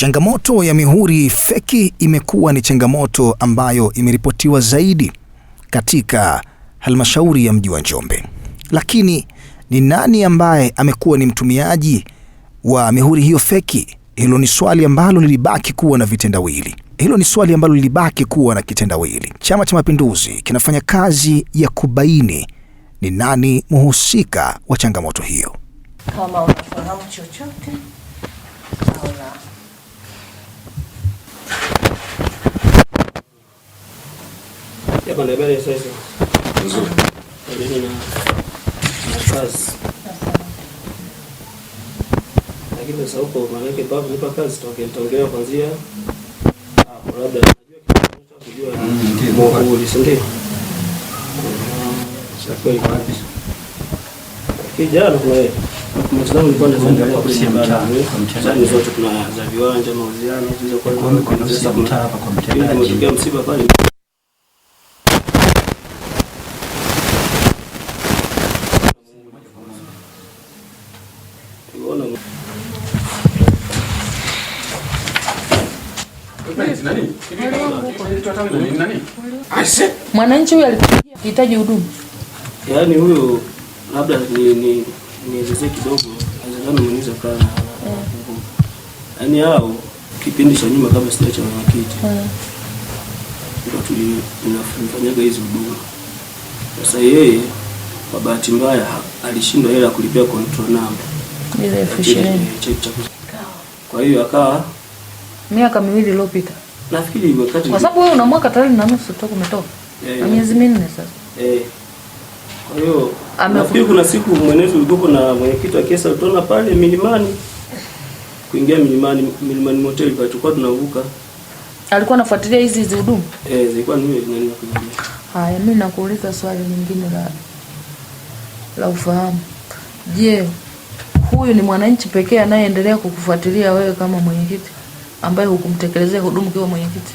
Changamoto ya mihuri feki imekuwa ni changamoto ambayo imeripotiwa zaidi katika halmashauri ya mji wa Njombe. Lakini ni nani ambaye amekuwa ni mtumiaji wa mihuri hiyo feki? Hilo ni swali ambalo lilibaki kuwa na vitendawili. Chama cha Mapinduzi kinafanya kazi ya kubaini ni nani muhusika wa changamoto hiyo. Kama unafahamu chochote au la. Yapa ndabele sasa. Nzuri. Ndio na kazi. Lakini sasa huko maana babu nipa kazi tutaongelea kuanzia hapo, labda najua kujua ndio ulisindie. Chakula iko wapi? Kijana kwa mtandao ulikuwa unaangalia kwa mtandao zote kuna za viwanja mauziano hizo kwa sasa mtaa hapa kwa mtandao. Ndio msiba pale. Mwananchi huyu alihitaji huduma. Yaani huyo labda ni zeze kidogo, anaweza kuniuliza kana. Yaani hao kipindi cha nyuma kabla sijacha mwenyekiti. Ndio tunafanyaga hizo huduma. Sasa yeye kwa bahati mbaya alishindwa hela kulipia control number. Ile efficient. Kwa hiyo akawa miaka 2 iliyopita. Nafikiri wakati kwa sababu wewe una mwaka 3.5 toka umetoka. Na miezi 4 sasa. Kwa hiyo nafikiri kuna siku mwenezi ulikuwa na mwenyekiti wa kesa utaona pale milimani. Kuingia milimani motel kwa tulikuwa tunavuka. Alikuwa anafuatilia hizi huduma? Zilikuwa ni wewe nani kuingia. Haya, mimi nakuuliza swali lingine la ufahamu. Je, huyu ni mwananchi pekee anayeendelea kukufuatilia wewe kama mwenyekiti ambaye hukumtekelezea huduma kwa mwenyekiti?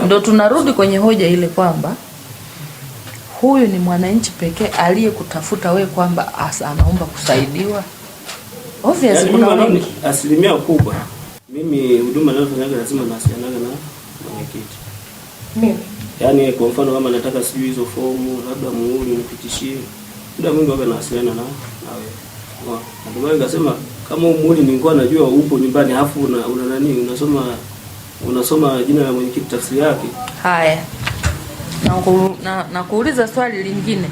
Ndio tunarudi kwenye hoja ile kwamba huyu ni mwananchi pekee aliyekutafuta wewe kwamba anaomba kusaidiwa. Obviously kuna wengi. Asilimia kubwa mimi huduma ninayofanyaga lazima nawasiliana na mwenyekiti. Mimi yaani kwa mfano kama nataka sijui hizo fomu labda muhuri nipitishie, muda mwingi waga nawasiliana na wewe. Ndio maana nikasema kama muhuri nilikuwa najua upo nyumbani afu una nani unasoma jina la mwenyekiti tafsiri yake. Haya. Na kuuliza swali lingine.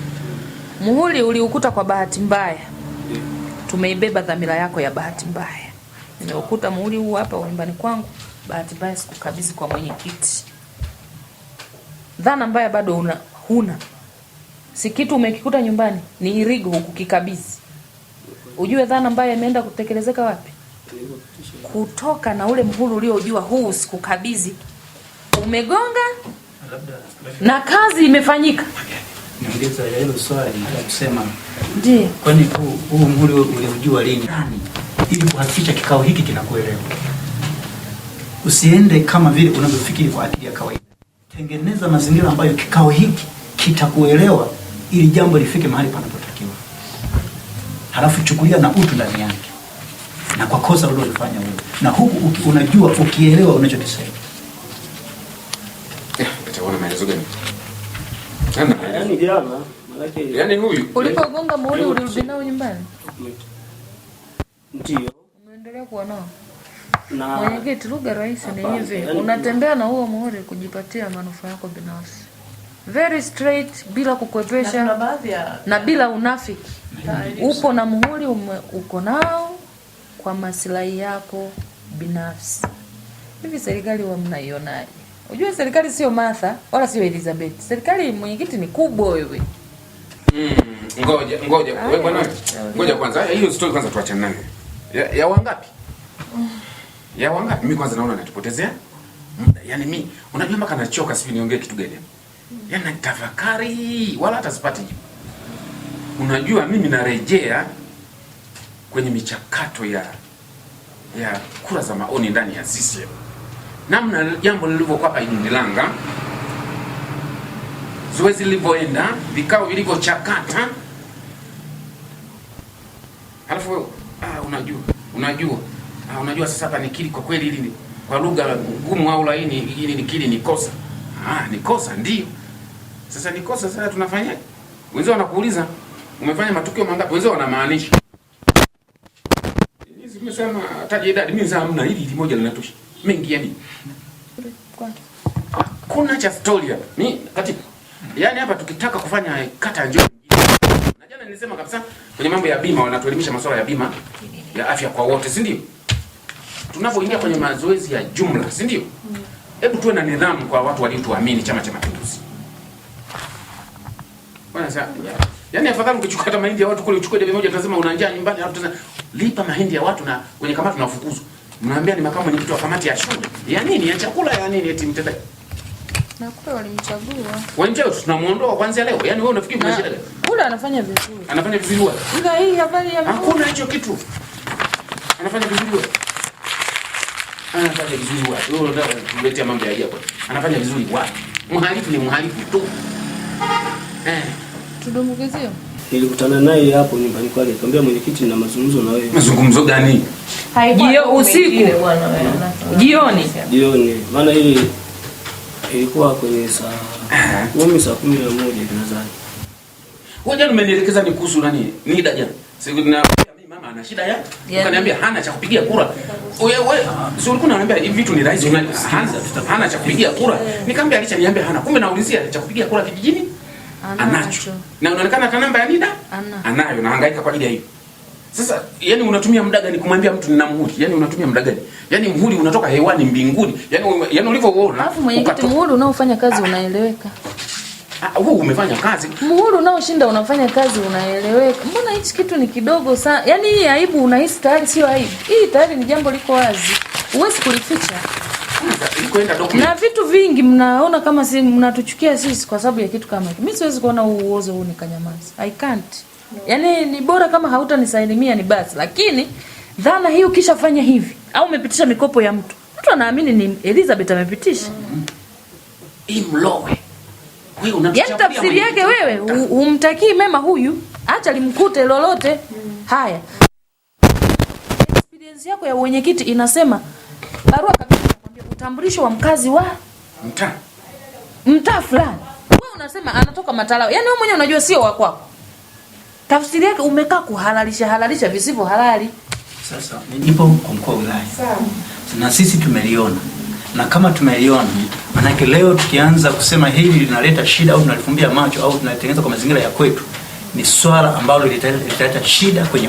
Muhuri uliukuta kwa bahati mbaya. Tumeibeba dhamira yako ya bahati mbaya. Nimeukuta muhuri huu hapa nyumbani kwangu, bahati mbaya sikukabidhi kwa mwenyekiti. Dhana mbaya bado huna. Si kitu umekikuta nyumbani, ni irigo hukukikabidhi. Ujue dhana mbaya imeenda kutekelezeka wapi? Kutoka na ule muhuri uliojua huu sikukabidhi. Umegonga na kazi imefanyika. Niongeza hilo swali nataka kusema. Ndiyo. Kwani huu muhuri ulijua lini? Ili kuhakikisha kikao hiki kinakuelewa. Usiende kama vile unavyofikiri kwa akili ya kawaida. Tengeneza mazingira ambayo kikao hiki kitakuelewa ili jambo lifike mahali panapotakiwa. Halafu chukulia na utu ndani yake. Na kwa kosa ulilofanya wewe. Na huku unajua ukielewa unachokisema. Utaona maelezo gani? Yaani jana, malaki yaani huyu ulipogonga muhuri ulirudi nao nyumbani? Ndio. Umeendelea kuwa nao? Na mwenyekiti, lugha rahisi ni hivi, unatembea na huo muhuri kujipatia manufaa yako binafsi. Very straight, bila kukwepesha na bila unafiki. Upo na muhuri uko nao kwa maslahi yako binafsi. Hivi serikali wa mnaionaje? Unajua serikali sio Martha wala sio Elizabeth. Serikali mwenyekiti ni kubwa wewe. Ngoja wewe bwana. Ngoja kwanza hiyo story kwanza tuachane nayo. Ya wangapi? Ya wangapi? Mimi kwanza naona natupotezea muda. Yaani mimi unajua mpaka nachoka sivi niongee kitu gani? Yaani natafakari wala hata sipati jibu. Unajua mimi narejea kwenye michakato ya kura za maoni ndani ya CCM. Namna jambo lilivyokuwa hapa Idundilanga, zoezi lilivyoenda, vikao vilivyochakata. Halafu unajua unajua sasa hapa nikiri kwa kweli hili kwa lugha ngumu au laini hili nikiri ni kosa. Ni kosa ndio. Sasa ni kosa, sasa tunafanyaje? Wenzao wanakuuliza umefanya matukio mangapi? Wenzao wanamaanisha. Nimesema taje idadi, mimi sasa hamna, hili moja linatosha. Mengi yani. Kuna cha story hapa. Ni katika yani hapa tukitaka kufanya kata njoo. Na jana nilisema kabisa kwenye mambo ya bima wanatuelimisha masuala ya bima ya afya kwa wote, si ndio? Tunapoingia kwenye mazoezi ya jumla, si ndio? Hebu tuwe na nidhamu kwa watu waliotuamini Chama cha Mapinduzi. Bwana sasa, yani afadhali ukichukua hata mahindi ya watu kule uchukue debe moja tunasema una njaa nyumbani alafu tena lipa mahindi ya watu na kwenye kamati tunafukuzwa. Mnaambia ni makamu mwenyekiti wa kamati ya shule. Ya nini? Ya chakula ya nini eti mtendaji? Na kule walimchagua. Wanjao tunamuondoa kwanza leo. Yaani wewe unafikiri kuna shida gani? Kule anafanya vizuri. Anafanya vizuri wapi? Ila hii habari ya hakuna hicho kitu. Anafanya vizuri wapi? Anafanya vizuri wapi? Wewe unataka kuletea mambo ya ajabu. Anafanya vizuri wapi? Mhalifu ni mhalifu tu. Tudumbukizie. Nilikutana naye hapo nyumbani kwake, nikamwambia mwenyekiti na mazungumzo na wewe. Mazungumzo gani? Usiku. Jioni. Maana hili ilikuwa kwenye saa 10:11 nadhani. Wewe jana umenielekeza ni kuhusu nani? Nida jana. Siku na mimi mama ana shida ya. Ukaniambia hana cha kupigia kura. Wewe sio ulikuwa unaniambia hivi vitu ni rahisi hana cha kupigia kura. Nikamwambia alichaniambia hana. Kumbe naulizia cha kupigia kura kijijini? Anacho. Na unaonekana hata namba ya Nida? Anayo na hangaika kwa ajili ya hiyo. Sasa yani unatumia muda gani kumwambia mtu nina muhuri? Yani unatumia muda gani? Yani muhuri unatoka hewani mbinguni. Yani ulivyoona. Alafu mwenyekiti muhuri unaofanya kazi unaeleweka. Wewe umefanya kazi. Muhuri unaoshinda unafanya kazi unaeleweka. Mbona hichi kitu ni kidogo sana? Yani hii aibu unahisi tayari sio aibu. Hii tayari ni jambo liko wazi. Huwezi kulificha. Na vitu vingi mnaona kama si mnatuchukia sisi kwa sababu ya kitu kama hiki. Mimi siwezi kuona uozo huu nikanyamaza. I can't. Yaani ni bora kama hautanisalimia ni basi, lakini dhana hii ukishafanya hivi au umepitisha mikopo ya mtu anaamini ni Elizabeth amepitisha. Imlowe. Wewe unatuchapia. Yaani tafsiri yake wewe humtakii mema huyu, acha limkute lolote. Haya. Experience yako ya mwenyekiti inasema barua kabisa nakwambia utambulisho wa mkazi wa mtaa fulani. Wewe unasema anatoka Matalawe. Yaani wewe mwenyewe unajua sio wa kwako. Tafsiri yake umekaa kuhalalisha visivyo halali. Sasa nipo kwa mkuu wa wilaya. Sawa. Na sisi tumeliona. Na kama tumeliona, manake leo tukianza kusema hili linaleta shida au tunalifumbia macho au tunatengeneza kwa mazingira ya kwetu, ni swala ambalo litaleta shida kwenye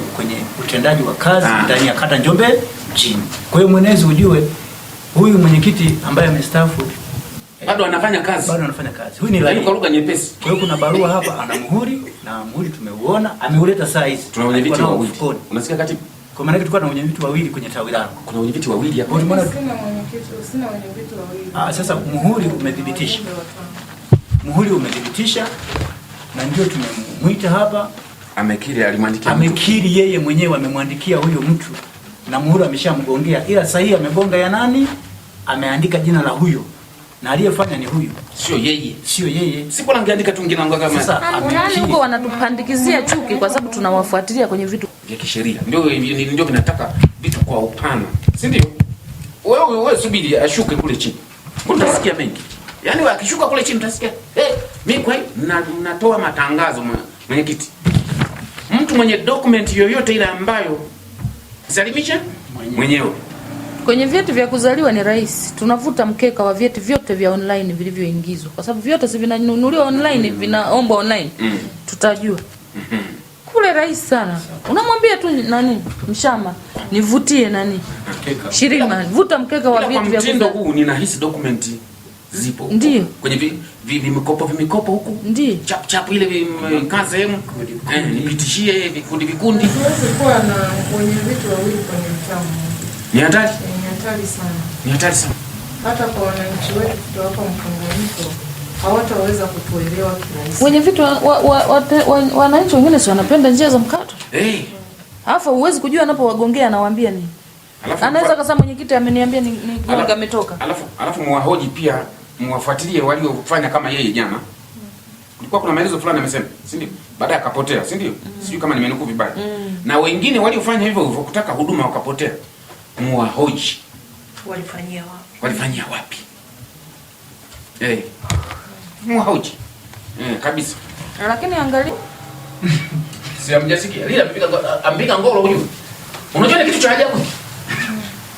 utendaji wa kazi ndani ya kata Njombe mjini. Kwa hiyo mwenezi ujue huyu mwenyekiti ambaye amestaafu bado anafanya kazi. Huyu ni raia kwa lugha nyepesi. Kwa hiyo kuna barua hapa ana muhuri na muhuri tumeuona, ameuleta saa hizi. Tuna wenyeviti wawili. Unasikia katibu? Kwa maana tulikuwa na wenyeviti wawili kwenye tawi langu. Kuna wenyeviti wawili hapo. Sina wenyeviti wawili. Sasa muhuri umethibitisha. Muhuri umethibitisha na ndio tumemwita hapa. Amekiri alimwandikia. Amekiri yeye mwenyewe amemwandikia huyo mtu. Na muhuri ameshamgongea. Ila sahihi amegonga ya nani? Ameandika jina la huyo. Na aliyefanya ni huyu. Sio yeye. Sipo angeandika tu ngine anga kama. Sasa nani huko wanatupandikizia chuki kwa sababu tunawafuatilia kwenye vitu vya kisheria. Ndio vinataka vitu kwa upana. Si ndio? Wewe subiri ashuke kule chini. Utasikia mengi. Yaani wewe akishuka kule chini utasikia, mimi kwa hiyo natoa matangazo mwenyekiti. Mtu mwenye document yoyote ile ambayo salimisha mwenyewe. Kwenye vyeti vya kuzaliwa ni rahisi. Tunavuta mkeka wa vyeti vyote vya online vilivyoingizwa. Kwa sababu vyote si vinanunuliwa online, vinaomba online. Tutajua. Kule rahisi sana. Unamwambia tu nani? Mshama. Nivutie nani? Shirima. Vuta mkeka wa vyeti vya kuzaliwa. Huu ninahisi document zipo. Ndio. Kwenye vimikopo huku. Ndio. Chap ile kazi sehemu. Nipitishie vikundi. Siwezi kuwa na wenye vitu wawili kwenye mtamu. Ni hatari? Ni hatari sana. Hata kwa wananchi wetu tutawapa mkanganyiko, hawataweza kutuelewa kirahisi. Wenye vitu wananchi wengine si wanapenda njia za mkato. Alafu huwezi kujua anapowagongea anawaambia nini. Anaweza kama mwenyekiti ameniambia ni gonga ametoka. Alafu muwahoji pia, muwafuatilie waliofanya kama yeye jana. Kulikuwa kuna maelezo fulani amesema, si ndio? Baadaye akapotea, si ndio? Sijui kama nimenukuu vibaya. Na wengine waliofanya hivyo kutaka huduma wakapotea. muwahoji walifanyia wapi. Muwahoji kabisa. Lakini angalia si amjasikia lile ampiga ngolo huyu. Unajua ni kitu cha ajabu.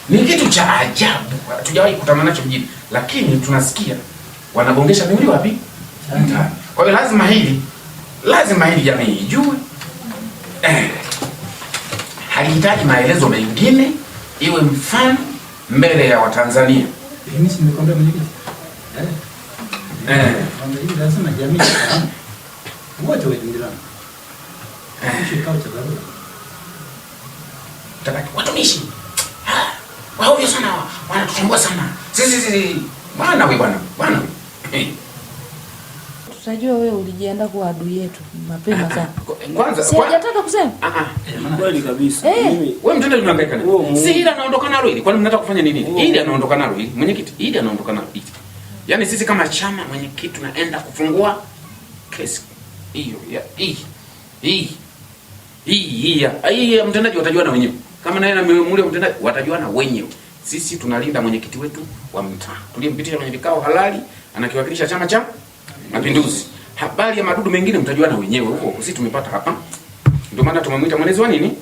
Ni kitu cha ajabu. Hatujawahi kukutana nacho mjini, lakini tunasikia wanagongesha mihuri wapi? Mtaani. Kwa hiyo lazima hili jamii ijue. Halihitaji maelezo mengine, iwe mfano mbele ya Watanzania. Mimi si nimekwambia mwenyekiti. Lazima jamii wote waendelea. Kikao cha dharura. Watumishi. Wao sana wanatusumbua sana. Sisi bwana wewe. Tutajua wewe ulijiandaa kuwa adui yetu mapema sana. Kwanza sijataka kusema. Kweli kabisa. Mimi wewe mtendaji unahangaika nini? Si ile anaondoka nalo hili. Kwani mnataka kufanya nini? Ili anaondoka nalo hili. Mwenyekiti, ili anaondoka nalo hili. Yaani sisi kama chama mwenyekiti tunaenda kufungua kesi hiyo ya hii mtendaji watajuana wenyewe. Kama naye na mule mtendaji watajuana wenyewe. Sisi tunalinda mwenyekiti wetu wa mtaa. Tuliyempitisha kwenye vikao halali, anakiwakilisha Chama cha Mapinduzi. Habari ya madudu mengine mtajuana wenyewe huko. Sisi tumepata hapa. Ndio maana tumemwita mwenezi wa nini?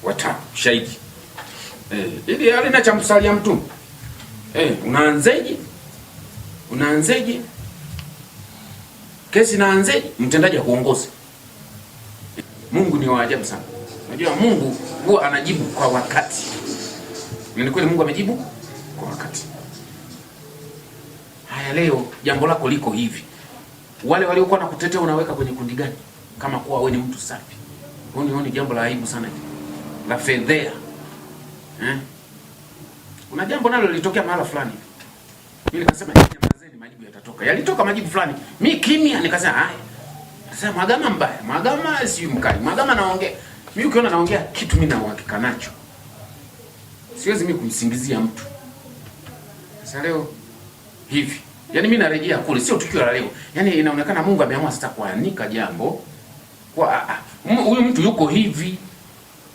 Wata shahidi. Ili halina cha msalia mtu. Unaanzeje? Kesi inaanzeje? Mtendaji akuongoze. Mungu ni wa ajabu sana. Unajua Mungu huwa anajibu kwa wakati. Ni kweli Mungu amejibu kwa wakati. Haya, leo jambo lako liko hivi. Wale waliokuwa na kutetea unaweka kwenye kundi gani? Kama kuwa wewe ni mtu safi. Ni jambo la aibu sana hili. La fedhea. Kuna jambo nalo lilitokea mahala fulani. Mimi nikasema nyamazeni, majibu yatatoka. Yalitoka majibu fulani. Mimi kimya nikasema haya. Sasa Mhagama mbaya. Mhagama si mkali. Mhagama naongea. Mimi ukiona naongea kitu mimi na uhakika nacho. Siwezi mimi kumsingizia mtu. Sasa leo hivi. Yaani mimi narejea kule, sio tukio la leo. Yaani inaonekana Mungu ameamua sasa kuanika jambo. Kwa huyu mtu yuko hivi.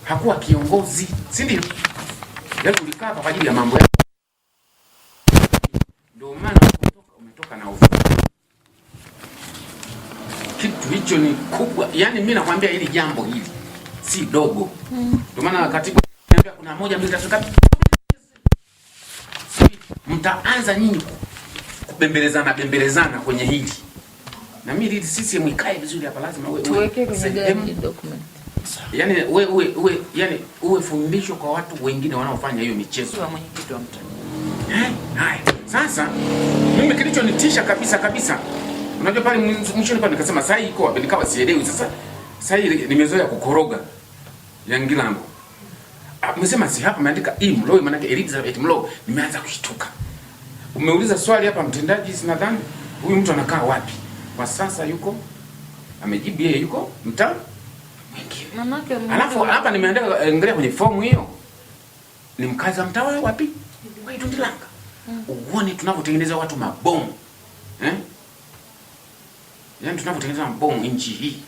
Hakuwa kiongozi, si ndio? Yaani ulikaa kwa ajili ya mambo yako. Ndio maana umetoka na ufu. Kitu hicho ni kubwa. Yaani mimi nakwambia hili jambo hili si dogo. Ndio maana katibu ananiambia kuna moja mbili tatu ngapi? Mtaanza nyinyi kubembelezana kwenye hili. Na mimi hili sisi mwikae vizuri hapa, lazima wewe tuweke kwenye gari document. Yaani yani uwe fundisho kwa watu wengine wanaofanya hiyo michezo wa mwenyekiti wa mtaa. Hai. Sasa mimi kilichonitisha kabisa. Unajua pale mwishoni pale nikasema sasa iko wapi, nikawa sielewi sasa. Sasa nimezoea kukoroga ya Ngilango. Umesema si hapa umeandika Mlowe, maana yake Elizabeth Mlowe, nimeanza kushtuka. Umeuliza swali hapa mtendaji, sinadhani huyu mtu anakaa wapi? Kwa sasa yuko amejibu yeye yuko mtaa mwingine. Alafu hapa nimeandika, angalia kwenye fomu hiyo. Ni mkazi wa mtaa wapi? Wa Idundilanga. Uone tunavyotengeneza watu mabomu. Yaani tunavyotengeneza mabomu nchi hii.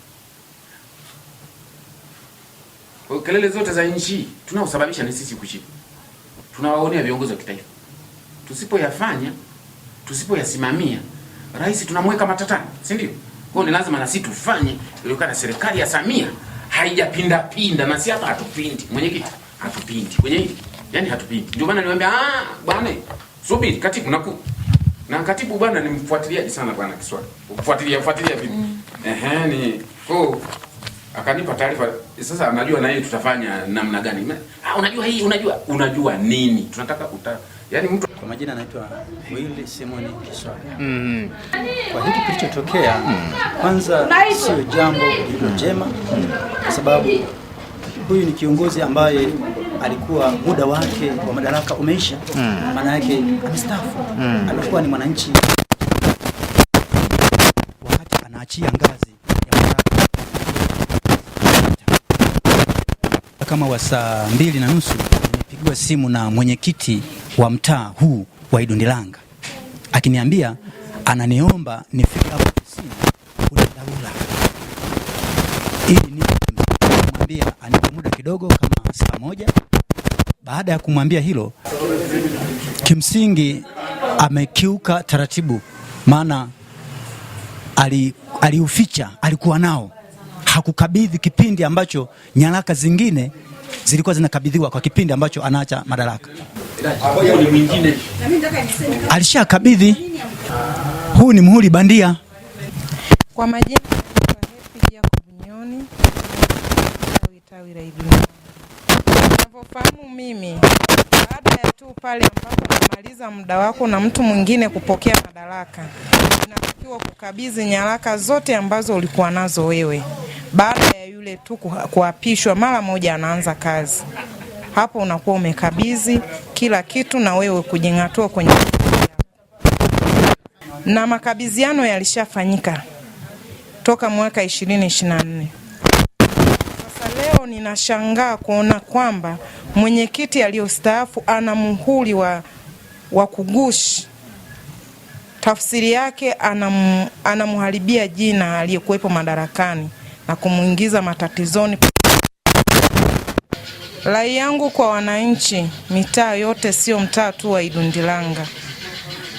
Kwa kelele zote za nchi hii tunaosababisha ni sisi kushika. Tunawaonea viongozi wa kitaifa. Tusipoyafanya, tusipoyasimamia, rais tunamweka matatani, si ndio? Kwa hiyo ni lazima na sisi tufanye ili kana serikali ya Samia haijapinda na si hapa hatupindi. Mwenyekiti hatupindi. Kwenye hili yani hatupindi. Ndio maana niwaambia bwana subiri katibu na katibu bwana ni mfuatiliaji sana bwana Kiswahili. Fuatilia vipi? Ni akanipa taarifa sasa, anajua na yeye tutafanya namna gani. Unajua hii, unajua nini? Tunataka yaani mtu. Kwa majina anaitwa Willy Simon Kiswahili. Kwa hiki kilichotokea, kwanza sio jambo lililo jema, kwa sababu huyu ni kiongozi ambaye alikuwa muda wake wa madaraka umeisha. Maana yake amestaafu. Alikuwa ni mwananchi wakati anaachia ngazi ya madaraka. Kama wa saa 2:30 nimepigiwa simu na mwenyekiti wa mtaa huu wa Idundilanga akiniambia ananiomba nifike hapo ofisini kuna dharura, ili nimwambia anipe muda kidogo kama saa moja. Baada ya kumwambia hilo, kimsingi amekiuka taratibu, maana aliuficha, alikuwa nao, hakukabidhi kipindi ambacho nyaraka zingine zilikuwa zinakabidhiwa kwa kipindi ambacho anaacha madaraka. Alishakabidhi. Huu ni muhuri bandia. Kwa majina ya Kubunyoni, tawi la Idundilanga. Ninavyofahamu mimi, baada ya tu pale ambapo unamaliza muda wako na mtu mwingine kupokea madaraka, unatakiwa kukabidhi nyaraka zote ambazo ulikuwa nazo wewe. Baada ya yule tu kuapishwa, mara moja anaanza kazi. Hapo unakuwa umekabidhi kila kitu na wewe kujingatua kwenye na makabidhiano yalishafanyika toka mwaka 2024. Sasa leo ninashangaa kuona kwamba mwenyekiti aliyostaafu ana muhuri wa kugushi. Tafsiri yake anamharibia jina aliyekuwepo madarakani na kumuingiza matatizoni. Rai yangu kwa wananchi, mitaa yote, sio mtaa tu wa Idundilanga,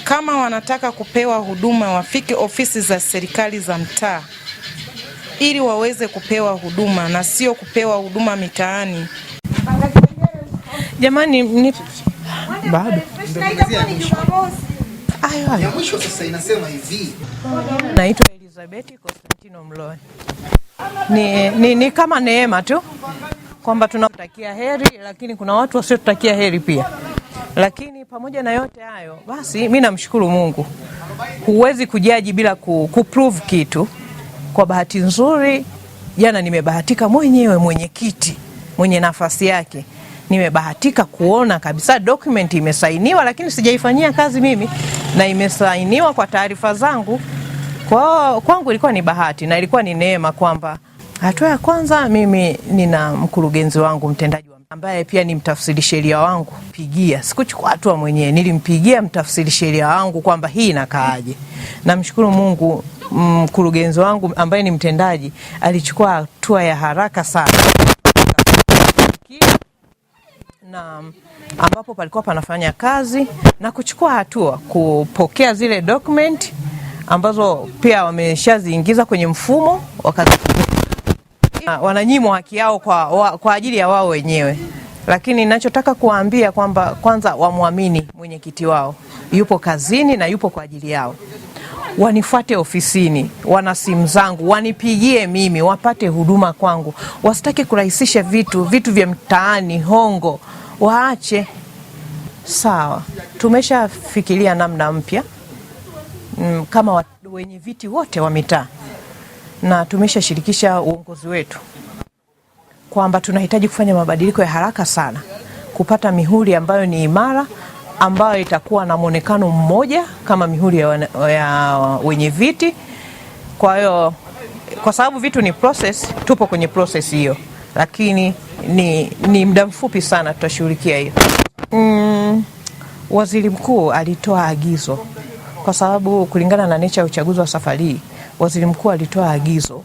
kama wanataka kupewa huduma wafike ofisi za serikali za mtaa ili waweze kupewa huduma na sio kupewa huduma mitaani. Jamani, ni bado ya mwisho sasa inasema hivi. Naitwa Elizabeth Constantino Mloe. Ni kama neema tu kwamba tunatakia heri, lakini kuna watu wasiotutakia heri pia. Lakini pamoja na yote hayo, basi mimi namshukuru Mungu. Huwezi kujaji bila kuprove kitu. Kwa bahati nzuri, jana nimebahatika mwenyewe, mwenyekiti mwenye nafasi yake, nimebahatika kuona kabisa document imesainiwa, lakini sijaifanyia kazi mimi, na imesainiwa kwa taarifa zangu. Kwangu ilikuwa ni bahati na ilikuwa ni neema kwamba hatua ya kwanza mimi nina mkurugenzi wangu mtendaji ambaye pia ni mtafsiri sheria wangu. Sikuchukua hatua mwenyewe, nilimpigia mtafsiri sheria wangu kwamba hii inakaaje. Namshukuru Mungu, mkurugenzi wangu ambaye ni mtendaji alichukua hatua ya haraka sana, na ambapo palikuwa panafanya kazi na kuchukua hatua kupokea zile document ambazo pia wameshaziingiza kwenye mfumo, wananyimwa haki yao kwa ajili ya wao wenyewe. Lakini ninachotaka kuwaambia kwamba kwanza wamuamini mwenyekiti wao, yupo kazini na yupo kwa ajili yao. Wanifuate ofisini, wana simu zangu, wanipigie mimi, wapate huduma kwangu. Wasitaki kurahisisha vitu vya mtaani, hongo, waache. Sawa, tumeshafikiria namna mpya kama wenye viti wote wa mitaa, na tumeshashirikisha uongozi wetu kwamba tunahitaji kufanya mabadiliko ya haraka sana, kupata mihuri ambayo ni imara, ambayo itakuwa na muonekano mmoja kama mihuri ya wenye viti. Kwa hiyo, kwa sababu vitu ni process, tupo kwenye process hiyo, lakini ni muda mfupi sana tutashughulikia hiyo. Waziri Mkuu alitoa agizo, kwa sababu kulingana na nature ya uchaguzi wa safari, Waziri Mkuu alitoa agizo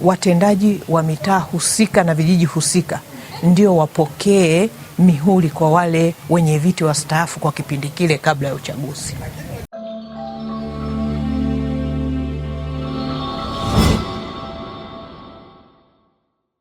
watendaji wa mitaa husika na vijiji husika ndio wapokee mihuri kwa wale wenye viti wastaafu kwa kipindi kile kabla ya uchaguzi.